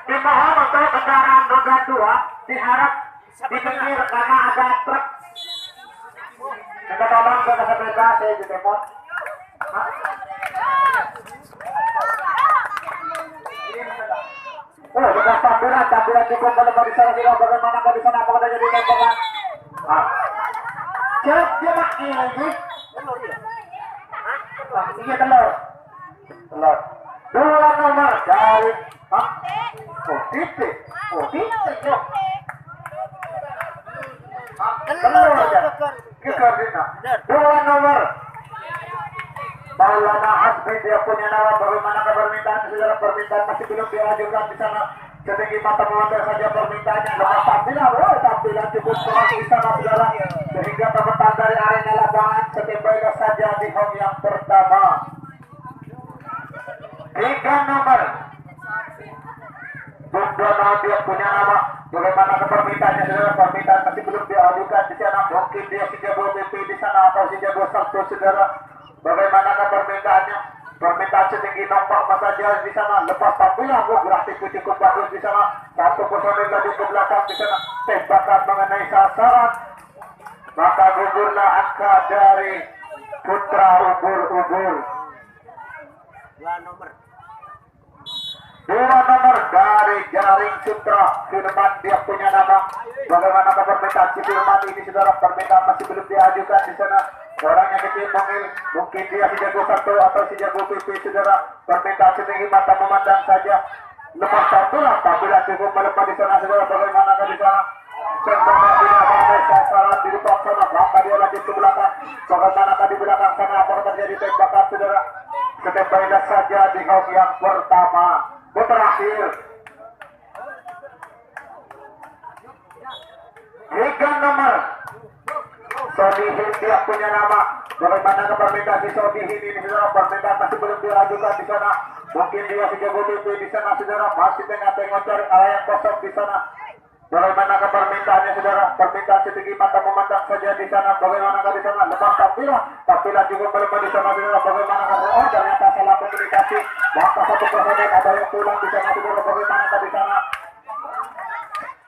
Dimohon untuk kendaraan roda 2 diharap di pinggir karena ada truk. Kita tolong ke sepeda saya di tempat. Oh, sudah tampilan cukup kalau di sana juga bagaimana kalau di sana apa ada jadi tembakan. Cek dia nak ini. Iya telur. Dua nomor dari titik. Telur aja. Kikar dina. Dua nomor. Maulana Hasbi dia punya nama bagaimana permintaan saudara permintaan masih belum diajukan di sana setinggi mata memandang saja permintaannya lepas tampilan cukup keras di sana saudara sehingga teman dari arena lapangan setembaknya saja di home yang pertama 3 nomor Bunda dia punya nama bagaimana permintaannya saudara permintaan masih belum diajukan di sana mungkin dia si jago BP di sana atau si jago Sabtu saudara. Bagaimana permintaannya? Permintaan setinggi nampak saja di sana. Lepas tampilan, grafikku cukup bagus di sana. Satu personil lagi ke belakang di sana. Tembakan mengenai sasaran. Maka gugurlah angka dari Putra Ubur-Ubur. 2 nomor dari Jaring Sutra Firman dia punya nama. Bagaimana permintaan si Firman ini saudara? Permintaan masih belum diajukan di sana. Orang yang kecil panggil mungkin dia si jago 1 atau si jago PP saudara. Permintaan setinggi mata memandang saja. Lepas tampilan cukup melepas di sana saudara. Bagaimana di sana? Tembakan tidak ada sasaran di depan sana. Maka dia lanjut ke belakang. Bagaimana di belakang sana apa terjadi tembakan saudara? Ketembaknya saja di home yang pertama. Terakhir 3 nomor Sodihin dia punya nama. Bagaimana permintaan si Sodihin ini saudara? Permintaan masih belum diajukan di sana. Mungkin dia si jago BP di sana saudara. Masih tengah-tengah cari area yang kosong di sana. Bagaimana permintaannya saudara? Permintaan setinggi mata memandang saja di sana. Bagaimana di sana? Lepas tampilan juga melepas di sana saudara. Bagaimana ternyata salah komunikasi. Maka satu personil ada yang pulang di sana saudara. Bagaimana di sana?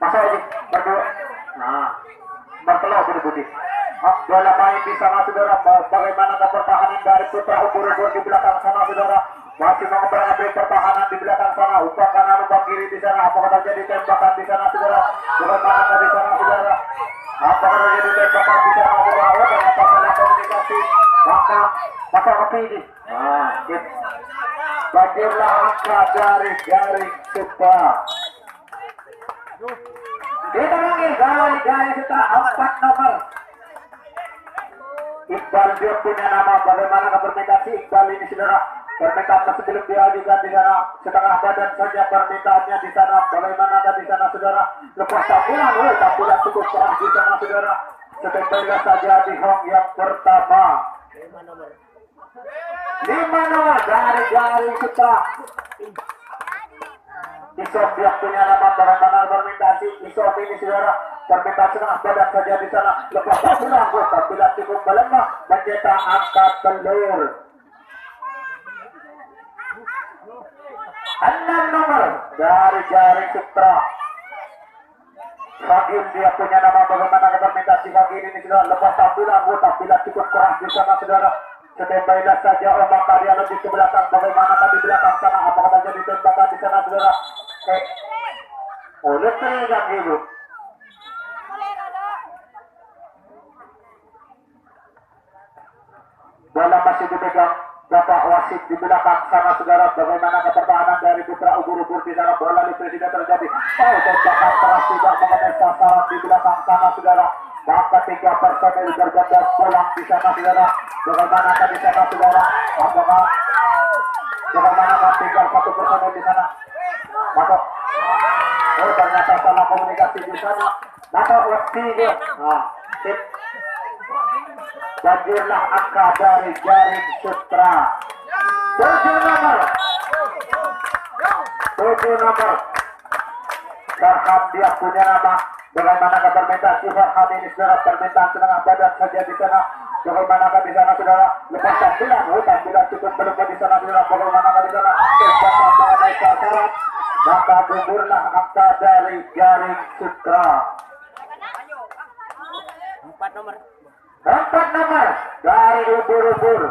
Masa ini berdua. Nah, bertelur budi-budi. Bola main di sana saudara. Bagaimana pertahanan dari Putra Ubur-Ubur di belakang sana saudara. Masih mengambil pertahanan di belakang sana. Umpan kanan, umpan kiri di sana. Apakah terjadi tembakan di sana saudara? Bagaimana di sana saudara? Apakah terjadi tembakan di sana saudara? Ternyata salah komunikasi. Maka api ini. Bagaimana angka dari Jaring Sutra. Kita lagi Jaring Sutra 4 nomor. Iqbal dia punya nama. Bagaimana permintaan si Iqbal ini saudara? Permintaan masih belum diajukan di sana. Setengah badan saja permintaannya di sana. Bagaimana di sana saudara? Lepas tampilan cukup keras di sana saudara. Setembaknya saja di home yang pertama. 5 nomor dari Jaring Sutra. Isof dia punya nama. Bagaimana permintaan si Isof ini saudara? Permintaan setengah badan saja di sana. Lepas tampilan cukup melemah mencetak angka telur. 6 nomor dari Jaring Sutra. Fagil dia punya nama. Bagaimana permintaan si Fagil ini saudara? Lepas tampilan cukup keras di sana saudara. Setembaknya saja ombak karya lebih ke belakang. Bagaimana di belakang sana? Apakah terjadi tembakan di sana saudara? Oleh terang hidup. Bola masih dipegang Bapak wasit di belakang sana saudara. Bagaimana pertahanan dari Putra Ubur-Ubur di sana? Bola tidak terjadi. Tembakan keras tidak mengenai sasaran di belakang sana saudara. Maka 3 personil bergegas pulang di sana saudara. Bagaimana di sana saudara? Bagaimana tinggal 1 personil di sana? Masuk. Ternyata salah komunikasi di sana. Masuk waktu itu. Banjirlah angka dari Jaring Sutra. 7 nomor. Farhan dia punya nama. Bagaimana permintaan si Farhan ini saudara? Permintaan setengah badan saja di sana. Bagaimana di sana saudara? Lepas tampilan cukup berubah di sana saudara. Bagaimana di sana? Tembakan mengenai sasaran. maka gugurlah angka dari Jaring Sutra. 4 nomor. 4 nomor dari ubur-ubur.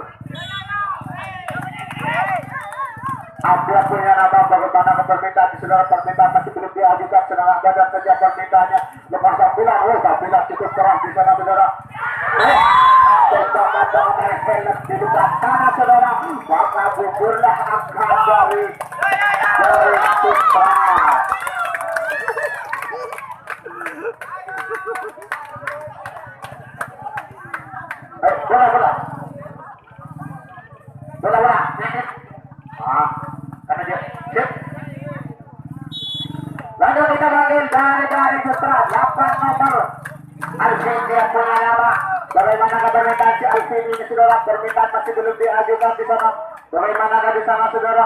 Abdul punya nama bagaimana permintaan di saudara, permintaan masih belum diajukan, sedangkan badan saja permintaannya lepas sambilan. Sambilan cukup keras di sana saudara. Tembakan dengan helm di depan sana saudara, maka gugurlah angka dari Sutra. Bola. Karena dia sip. Lalu kita panggil dari Sutra 8 nomor. Alvin dia punya nama. Bagaimana permintaan si Alvin ini saudara? Permintaan masih belum diajukan di sana. Bagaimana di sana saudara?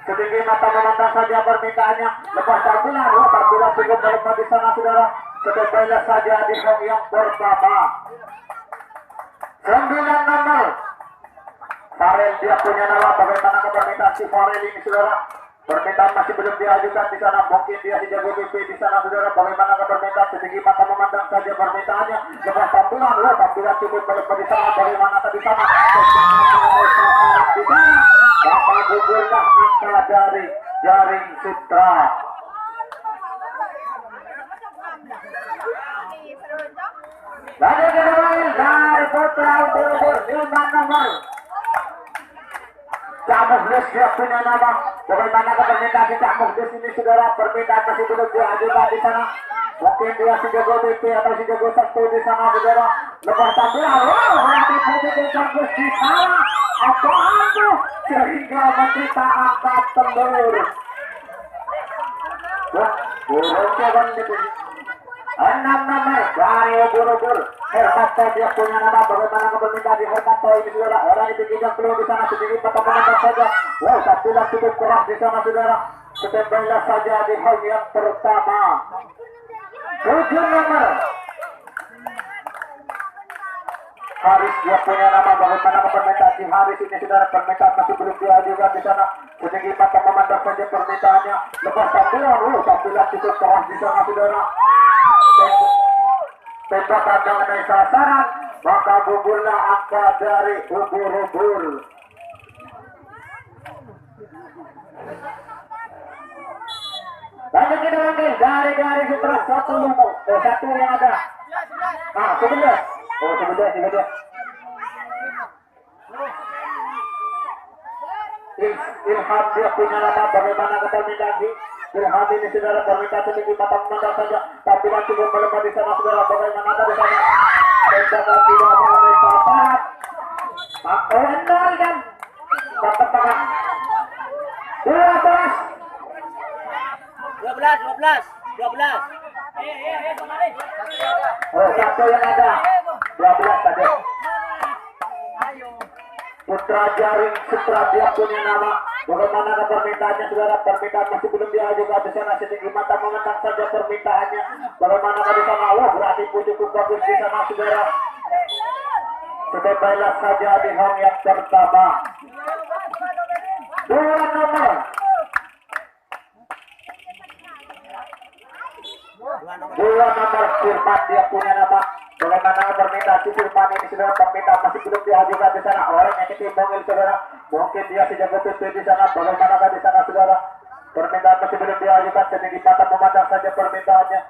Setinggi mata memandang saja permintaannya. Lepas tampilan, tampilan cukup melemah di sana saudara. Setelah saja di home yang pertama. 9 nomor. Farel dia punya nama. Bagaimana permintaan si Farel ini saudara? Permintaan masih belum diajukan di sana. Mungkin dia si jago BP di sana saudara. Bagaimana permintaan? Setinggi mata memandang saja permintaannya. Lepas tampilan, tampilan cukup melemah di sana. Bagaimana di sana? Di sana. Bapak gugurlah angka dari Jaring Sutra. Lalu kedua dari Putra ubur-ubur 5 nomor. Cak Mukhlis dia punya nama. Bagaimana permintaan si Cak Mukhlis ini saudara? Permintaan masih belum diajukan di sana. Mungkin dia si jago BP atau si jago satu di sana saudara. Lepas tampilan, berarti putih bagus di sana. Apaan tuh? Sehingga menderita angkat telur. Burung jalan gitu. 6 nomor dari ubur-ubur. Hermato dia punya nama. Bagaimana permintaan di Hermato ini saudara? Orang itu tidak perlu di sana sedikit memandang saja. Tampilan cukup keras di sana saudara. Setembalah saja di home yang pertama. 7 nomor. Haris dia punya nama. Bagaimana permintaan si Haris ini saudara? Permintaan masih belum diajukan di sana. Setinggi mata memandang saja permintaannya. Lepas tampilan, tampilan cukup keras di sana saudara. Tembakan mengenai sasaran, maka gugurlah angka dari ubur-ubur. Lalu kita panggil dari Sutra 1 nomor. 1 yang ada. 11. 11. Ilham dia punya nama. Bagaimana kata Mindagi? Ilham ini saudara permintaan setinggi mata memandang saja. Tampilan cukup melemah di sana saudara. Bagaimana di sana? Tembakan tidak mengenai sasaran. Maka endal kan? Dapat tangan. 12. 12. Satu yang ada. 12 tadi. Putra Jaring Sutra dia punya nama. Bagaimana permintaannya saudara? Permintaan masih belum diajukan di sana. Setinggi mata memandang saja permintaannya. Bagaimana di sana? Berarti cukup bagus di sana saudara. Setembalah saja di home yang pertama. 2 nomor. 2 nomor Firman dia punya nama. Bagaimana permintaan si Firman ini saudara? Permintaan masih belum diajukan di sana. Orang yang ketimbang saudara. Mungkin dia si jago PP di sana. Bagaimana di sana saudara? Permintaan masih belum diajukan. Setinggi mata memandang saja permintaannya.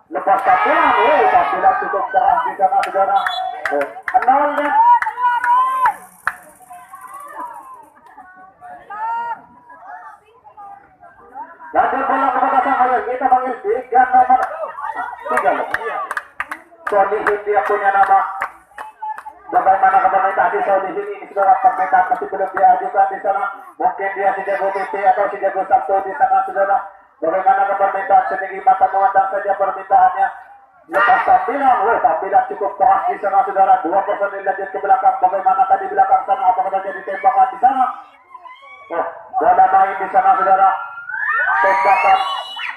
Lepas tampilan, tampilan cukup keras di sana saudara. Nolnya. Lanjut bola kepada sang ayah. Kita panggil 3 nomor. 3 loh. Solihin dia punya nama. Bagaimana permintaan si Solihin ini saudara? Permintaan masih belum diajukan di sana. Mungkin dia si jago BP atau si jago satu di sana saudara. Bagaimana permintaan? Setinggi mata memandang saja permintaannya. Lepas tampilan, tampilan cukup keras di sana saudara. 2 personil lanjut ke belakang. Bagaimana tadi belakang sana? Apakah terjadi tembakan di sana? Bola main di sana saudara. Tembakan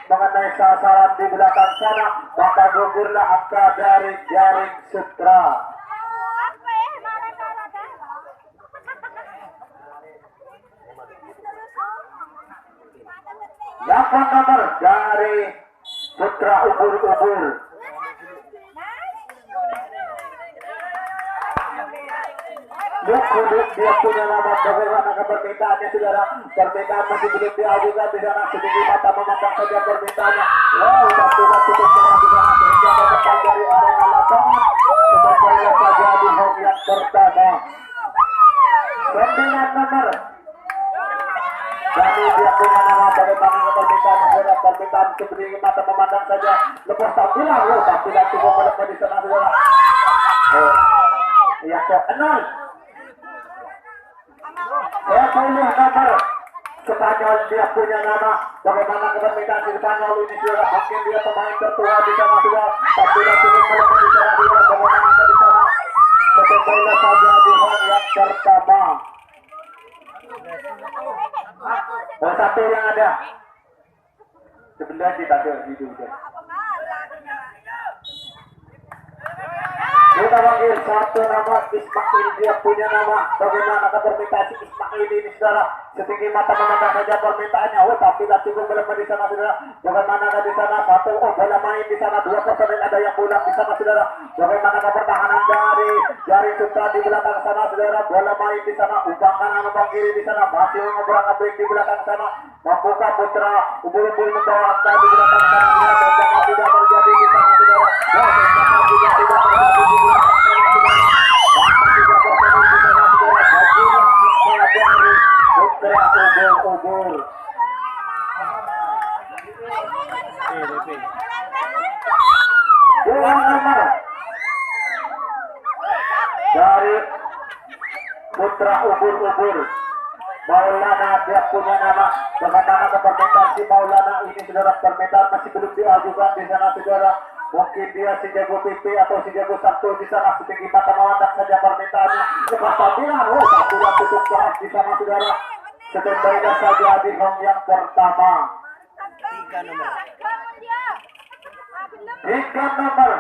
mengenai sasaran di belakang sana, maka gugurlah angka dari Jaring Sutra. 8 nomor dari Putra Ubur-Ubur. Duduk dia punya nama bagaimana permintaannya saudara. Permintaan masih belum diajukan di sana, sedikit mata memandang saja permintaannya. Wow, sudah cukup keras di sana sehingga berdepan dari arena lapangan. Sebenarnya saja di home yang pertama. 9 nomor. Jadi dia punya nama bagaimana permintaan saudara. Permintaan sedikit mata memandang saja. Lepas tampilan, tampilan cukup melepas di sana saudara. Ya, kok 0. 10 nomor Spanyol, dia punya nama bagaimana permintaan di Spanyol ini saudara. Mungkin dia pemain tertua di sana juga, tapi dia cukup melepas di sana juga. Bagaimana di sana sebenarnya saja di home yang pertama. Satu yang ada sebenarnya kita ada di dunia. Kita panggil satu nama Ismail, dia punya nama bagaimana permintaan Ismail ini saudara. Setinggi mata memandang saja permintaannya. Tapi tidak cukup melepas di sana saudara. Bagaimana di sana satu bola main di sana, 2 personil ada yang pulang di sana saudara. Bagaimana pertahanan dari Sutra di belakang sana saudara. Bola main di sana, ubah kanan ubah kiri di sana, masih ngobrol abrik di belakang sana. Membuka Putra Ubur-Ubur membawa angka di belakang sana saudara. Jangan tidak terjadi di sana saudara. Jangan tidak terjadi di Putra Ubur-Ubur. Dua nomor dari Putra Ubur-Ubur, Maulana, dia punya nama bagaimana permintaan si Maulana ini saudara. Permintaan masih belum diajukan di sana saudara. Mungkin dia si jago PP atau si jago satu di sana. Setinggi mata memandang saja permintaannya. Lepas tampilan, tampilan tutup keras di sana saudara. Sebenarnya saja di home yang pertama. 3 nomor. 3 nomor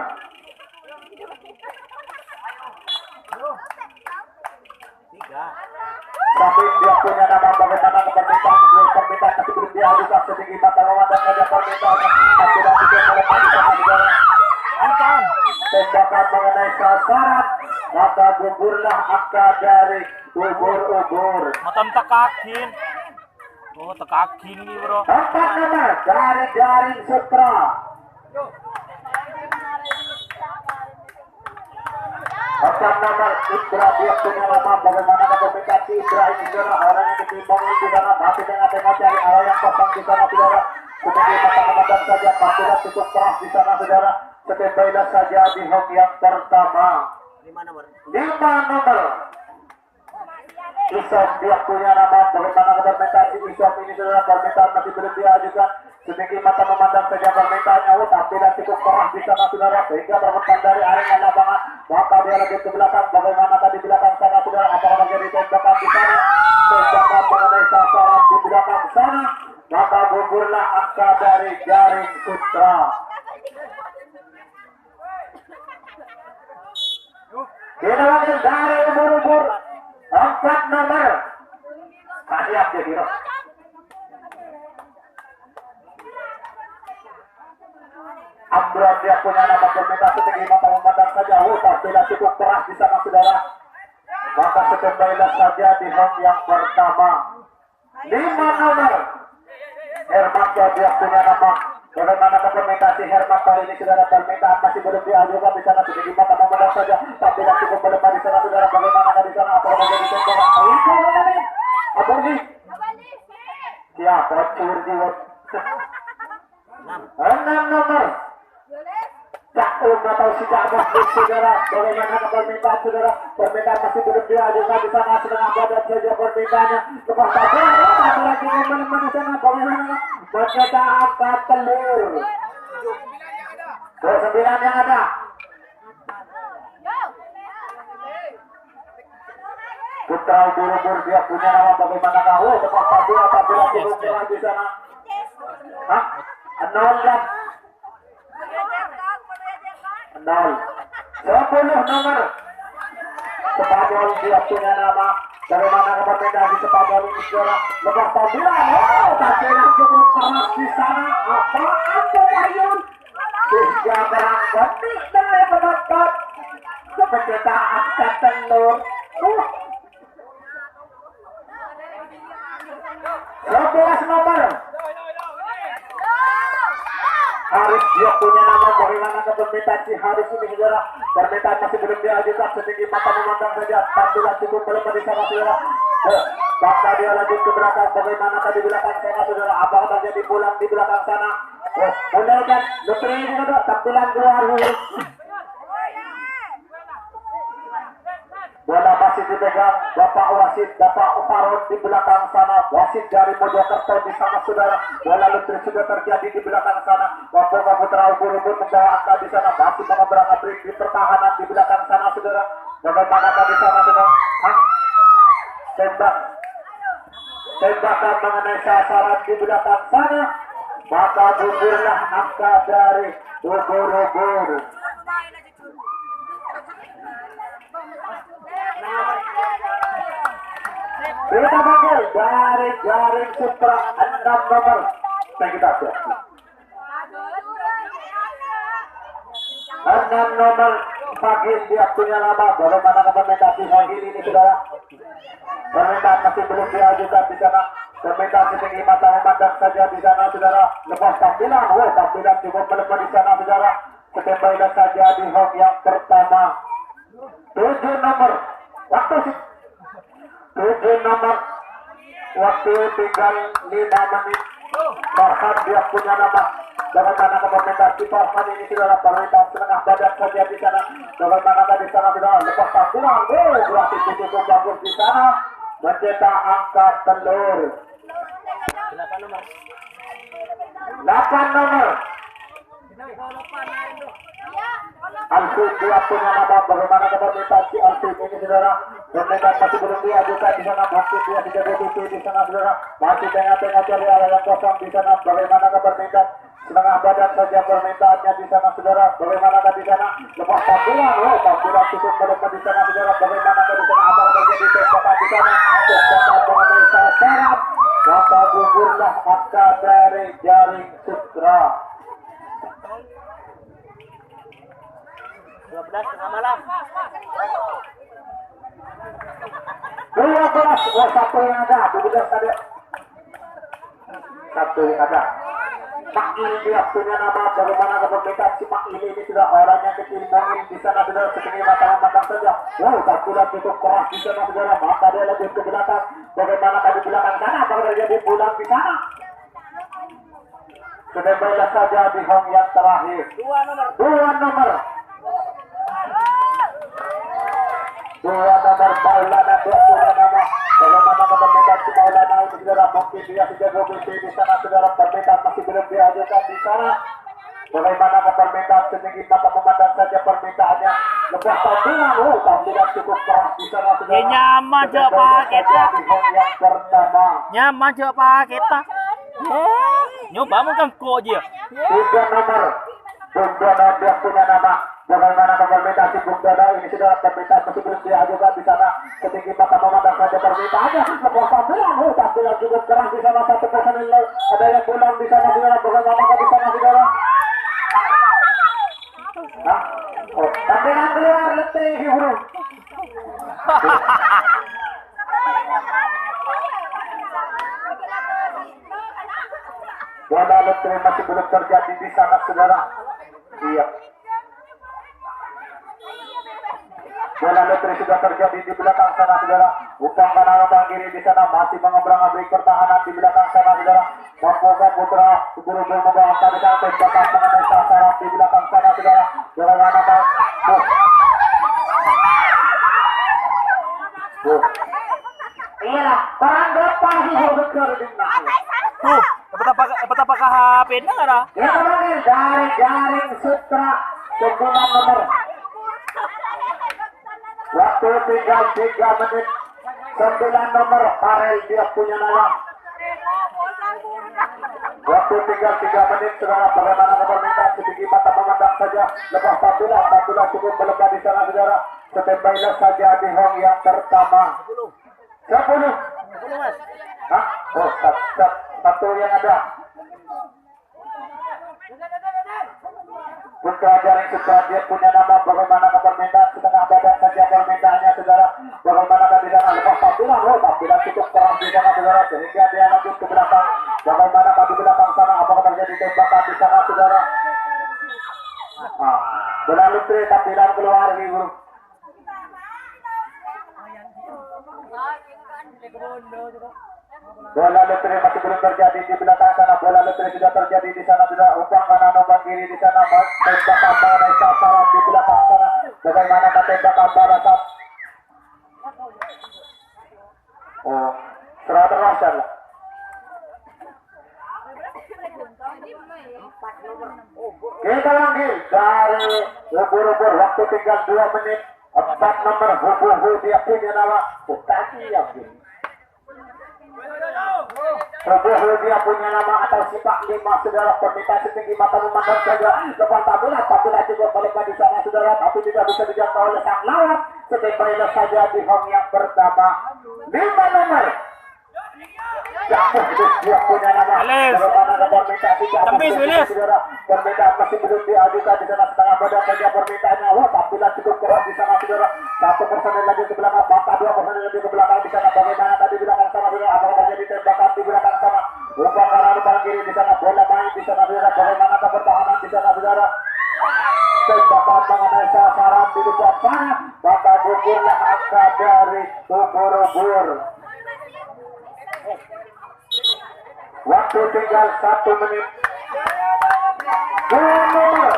tapi dia punya nama bagaimana permintaan masih belum diajukan. Setinggi mata memandang saja permintaannya. Tidak bisa melepas di sana saudara. Tembakan mengenai sasaran, maka gugurlah angka dari Ubur-Ubur. Matam tekakin. Oh, tekakin nih, bro. 4 nomor dari Jaring Sutra. 4 nomor Indra, dia punya nama bagaimana permintaan si Indra ini saudara. Orang yang ditimbangin di sana masih tengah-tengah cari arah yang kosong di sana saudara. Sebagai mata memandang saja, tampilan cukup keras di sana saudara. Sebenarnya saja di home yang pertama. 5 nomor. 5 nomor Isom, dia punya nama bagaimana permintaan si Isom ini saudara. Permintaan masih belum diajukan. Setinggi mata memandang saja permintaannya. Tampilan cukup keras di sana saudara, sehingga berputar dari arena lapangan. Maka dia lagi ke belakang. Bagaimana tadi belakang sana saudara. Apakah menjadi tembakan di sana? Tembakan mengenai sasaran di belakang sana. Maka gugurlah angka dari Jaring Sutra. Kita panggil dari Ubur-Ubur 4 nomor Kasiap dia Biro. Ambron, dia punya nama permintaan setinggi mata memandang saja. Tidak cukup keras di sana saudara. Maka sebenarnya saja di home yang pertama. 5 nomor Hermanto, dia punya nama bagaimana permintaan si Herman kali ini saudara. Permintaan masih belum diajukan di sana. Setinggi mata memandang saja. Tapi tidak cukup melepas di sana saudara. Bagaimana di sana? Apa yang menjadi tembakan? Apa ini? Siapa? Curdiwot 6 nomor Cak atau si Cak Mahmud saudara. Bagaimana permintaan saudara? Permintaan masih belum diajukan di sana. Sedang badan saja permintaannya. Lepas saja ada lagi teman-teman di sana. Bagaimana mereka angkat telur 9 yang ada. Putra Ubur-Ubur, dia punya nama bagaimana kau? Lepas saja apabila cukup keras di sana. 0 dan 10 nomor Spanyol, dia punya nama Bagaimana permintaan di sepanjang ini saudara? Lepas tampilan, oh, tapi yang cukup keras di sana. Apaan pemain? Tiga berang benih dari penonton. Kepenciptaan telur. 11 nomor. Haris dia punya nama, bagaimana permintaan si Haris ini saudara? Permintaan masih belum diajukan, setinggi mata memandang saja. Tampilan cukup melemah di sana saudara. Bakal dia lanjut ke belakang, bagaimana tadi belakang sana saudara? Apakah terjadi pulang di belakang sana? Mulai kan, Lutri ini saudara, tampilan keluar dulu. Bola masih dipegang Bapak Wasit, Bapak Uparot di belakang sana. Wasit dari Mojokerto di sana saudara. Bola Lutri sudah terjadi di belakang sana. Bapak Putra ubur-ubur membawa angka di sana. Masih mengobrol abrik di pertahanan di belakang sana saudara. Bagaimana di sana saudara? Tembakan mengenai sasaran di belakang sana. Maka gugurlah angka dari ubur-ubur. Kita panggil dari Jaring Sutra 6 nomor. Kita siap. 6 nomor Fagil dia punya nama. Bagaimana permintaan Fagil ini saudara? Permintaan masih belum diajukan di sana. Permintaan setinggi mata memandang saja di sana saudara. Lepas tampilan, tampilan cukup melemah di sana saudara. Ketembaikan saja di home yang pertama. 7 nomor. Waktu 7 nomor. Waktu tinggal 5 menit. Farhan dia punya nama. Bagaimana permintaan si Farhan ini saudara? Permintaan setengah badan saja di sana. Bagaimana di sana saudara? Lepas tampilan, berarti cukup bagus di sana. Mencetak angka telur. 8 nomor. 8 nomor. Alfie dia punya nama. Bagaimana permintaan si Alfie ini saudara? Permintaan masih belum diajukan di sana. Masih dia tidak butuh di sana saudara. Masih tengah-tengah cari area yang kosong di sana. Bagaimana permintaan? Setengah badan saja permintaannya di sana saudara. Bagaimana di sana? Lepas tampilan, tampilan cukup melemah di sana saudara. Bagaimana di sana? Apa terjadi tembakan di sana? Tembakan mengenai sasaran. Maka gugurlah angka dari Jaring Sutra. 12 tengah malam. 12, satu yang ada. 12 tadi. Satu yang ada. Pak Il dia punya nama. Bagaimana permintaan si Pak Il ini sudah orangnya kecil mungkin di sana sudah setinggi mata saja. Tampilan cukup keras di sana saudara. Maka dia lanjut ke belakang. Bagaimana tadi belakang sana? Apakah terjadi pulang di sana? Sudah baiklah saja di home yang terakhir. 2 nomor. 2 nomor. 2 nomor Maulana dia punya nama. Bagaimana permintaan si Maulana ini saudara? Mungkin dia sudah berhenti di sana saudara. Permintaan masih belum diajukan di sana. Bagaimana permintaan setinggi mata memandang saja permintaannya. Lepas tampilan, tampilan cukup keras di sana saudara. Ya nyaman je Pak kita. Di home yang pertama. Nyaman je Pak kita. Nyoba mungkin kok je. 3 nomor. Bung Dono dia punya nama. Bagaimana permintaan si Bung Dono ini sudah permintaan masih belum diajukan di sana. Setinggi mata memandang saja permintaannya. Lepas tampilan, tampilan cukup keras di sana. Satu personil ada yang pulang di sana saudara. Bagaimana di sana saudara? Tampilan keluar letih huru. Bola letih masih belum terjadi di sana saudara. Iya. Bola letih sudah terjadi di belakang sana saudara. Upang kanan upang kiri di sana masih mengobrol-abrik pertahanan di belakang sana saudara. Mampukah Putra ubur-ubur membawa angka di sana. Tembakan mengenai sasaran di belakang sana saudara. Bagaimana Pak? Iya, perang berapa sih hubungan kerjanya? Dapat apa HP na ada? Ya teman-teman, dari Jaring Sutra 9 nomor. Waktu tinggal 3 menit. 9 nomor Farel dia punya nama. Waktu tinggal 3 menit saudara. Bagaimana permintaan setinggi mata memandang saja. Lepas tampilan cukup melemah di sana saudara. Setembailah saja di home yang pertama. 10. Mas. Hah? Oh, satu yang ada. Putra Jaring Supradiat punya nama bagaimana permintaan setengah badan saja permintaannya saudara. Bagaimana di sana lepas tampilan, tampilan cukup keras di sana saudara sehingga dia lanjut ke belakang. Bagaimana di belakang sana apakah terjadi tembakan di sana saudara? Bola lutri tampilan keluar di grup. Bola lutri masih belum terjadi di belakang sana. Bola lutri sudah terjadi di sana sudah. Umpan kanan umpan kiri di sana. Tembakan mengenai sasaran di belakang sana. Bagaimana tembakan balasan? Oh, serah terasa lah. Kita lanjut dari ubur-ubur waktu tinggal 2 menit. 4 nomor Hubu dia punya nama Bukati yang Hubu dia punya nama atau sifat 5 saudara. Permintaan setinggi mata memandang saja. Lepas tabulah juga balik di sana saudara. Tapi tidak bisa dijangkau oleh sang lawan. Setembailah saja di home yang pertama 5 nomor. Dia punya nama. Permintaan masih belum diajukan di sana setengah badan saja permintaannya. Wah, tampilan cukup keras di sana saudara. 1 personel lagi ke belakang, maka 2 personel lagi ke belakang di sana. Bagaimana tadi belakang sana saudara? Apakah terjadi tembakan di belakang sana? Umpan kanan umpan kiri di sana, bola main di sana saudara. Bagaimana pertahanan di sana saudara? Tembakan mengenai sasaran di depan sana. Maka gugurlah angka dari ubur-ubur. Waktu tinggal 1 menit. 2 nomor.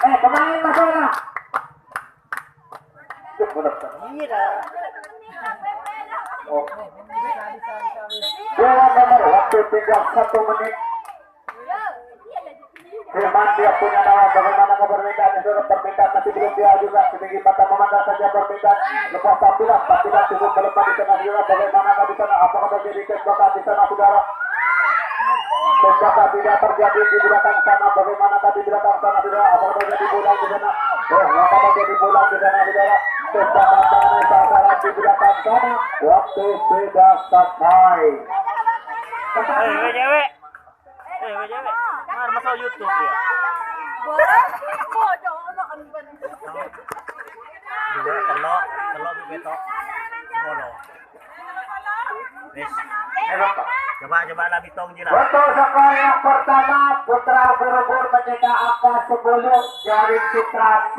Pemain masalah. Iya. Oh. 2 nomor. Waktu tinggal 1 menit. Firman dia punya nama. Bagaimana permintaan itu? Permintaan masih belum diajukan. Setinggi mata memandang saja permintaan. Lepas tampilan cukup melepas di sana saudara. Bagaimana di sana? Apakah terjadi tembakan di sana saudara? Tembakan tidak terjadi di belakang sana. Bagaimana tadi belakang sana saudara? Apakah terjadi bola di sana? Apakah terjadi bola di sana saudara? Tembakan mengenai sasaran di belakang sana. Waktu sudah selesai. Cewek. Masuk YouTube ya. Kalau begitu sebono. Wes. Coba lagi tong jila. Untuk skor yang pertama Putra Ubur-ubur mencetak angka 10 dari Citra